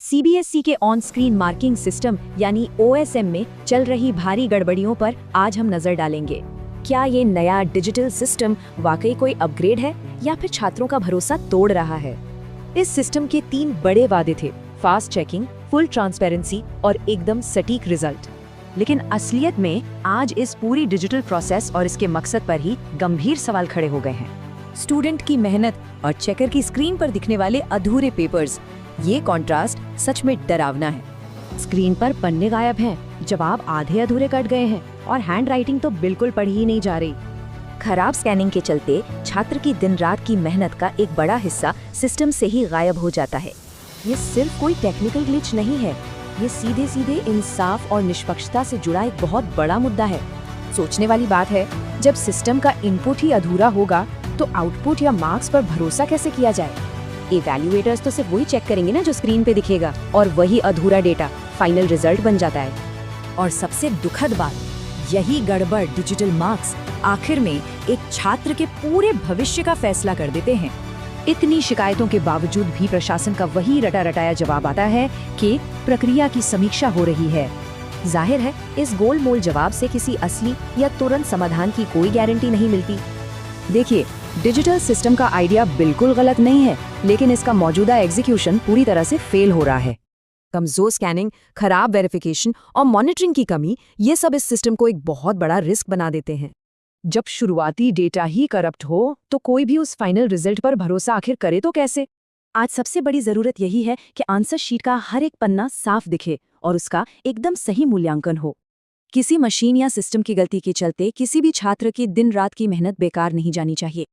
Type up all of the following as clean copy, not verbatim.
CBSE के on screen marking system यानी OSM में चल रही भारी गड़बड़ियों पर आज हम नजर डालेंगे। क्या ये नया डिजिटल सिस्टम वाकई कोई अपग्रेड है या फिर छात्रों का भरोसा तोड़ रहा है? इस सिस्टम के 3 बड़े वादे थे: फास्ट चेकिंग, फुल ट्रांसपेरेंसी और एकदम सटीक रिजल्ट। लेकिन असलियत में आज इस पूरी डिजिटल प्रोसेस और इसके मकसद पर ही गंभीर सवाल खड़े हो गए हैं। स्टूडेंट की मेहनत और चेकर की स्क्रीन पर दिखने वाले अधूरे पेपर्स, ये कॉन्ट्रास्ट सच में डरावना है। स्क्रीन पर पन्ने गायब हैं, जवाब आधे अधूरे कट गए हैं और हैंड राइटिंग तो बिल्कुल पढ़ी ही नहीं जा रही। खराब स्कैनिंग के चलते छात्र की दिन रात की मेहनत का एक बड़ा हिस्सा सिस्टम से ही गायब हो जाता है। ये सिर्फ कोई टेक्निकल ग्लिच नहीं है, ये सीधे सीधे इंसाफ और निष्पक्षता से जुड़ा एक बहुत बड़ा मुद्दा है। सोचने वाली बात है, जब सिस्टम का इनपुट ही अधूरा होगा तो आउटपुट या मार्क्स पर भरोसा कैसे किया जाए? इवैल्यूएटर्स तो सिर्फ वही चेक करेंगे ना जो स्क्रीन पे दिखेगा, और वही अधूरा डेटा फाइनल रिजल्ट बन जाता है। और सबसे दुखद बात, यही गड़बड़ डिजिटल मार्क्स आखिर में एक छात्र के पूरे भविष्य का फैसला कर देते हैं। इतनी शिकायतों के बावजूद भी प्रशासन का वही रटा रटाया जवाब आता है कि प्रक्रिया की समीक्षा हो रही है। जाहिर है, इस गोलमोल जवाब से किसी असली या तुरंत समाधान की कोई गारंटी नहीं मिलती। देखिए, डिजिटल सिस्टम का आइडिया बिल्कुल गलत नहीं है, लेकिन इसका मौजूदा एग्जीक्यूशन पूरी तरह से फेल हो रहा है। कमजोर स्कैनिंग, खराब वेरिफिकेशन और मॉनिटरिंग की कमी, ये सब इस सिस्टम को एक बहुत बड़ा रिस्क बना देते हैं। जब शुरुआती डेटा ही करप्ट हो, तो कोई भी उस फाइनल रिजल्ट पर भरोसा आखिर करे तो कैसे? आज सबसे बड़ी जरूरत यही है कि आंसर शीट का हर एक पन्ना साफ दिखे और उसका एकदम सही मूल्यांकन हो। किसी मशीन या सिस्टम की गलती के चलते किसी भी छात्र की दिन रात की मेहनत बेकार नहीं जानी चाहिए।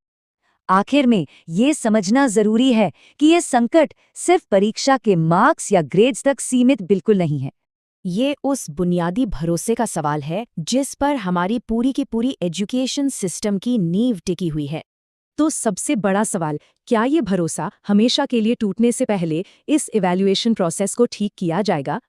आखिर में ये समझना जरूरी है कि ये संकट सिर्फ परीक्षा के मार्क्स या ग्रेड्स तक सीमित बिल्कुल नहीं है। ये उस बुनियादी भरोसे का सवाल है जिस पर हमारी पूरी की पूरी एजुकेशन सिस्टम की नींव टिकी हुई है। तो सबसे बड़ा सवाल, क्या ये भरोसा हमेशा के लिए टूटने से पहले इस इवैल्यूएशन प्रोसेस को ठीक किया जाएगा?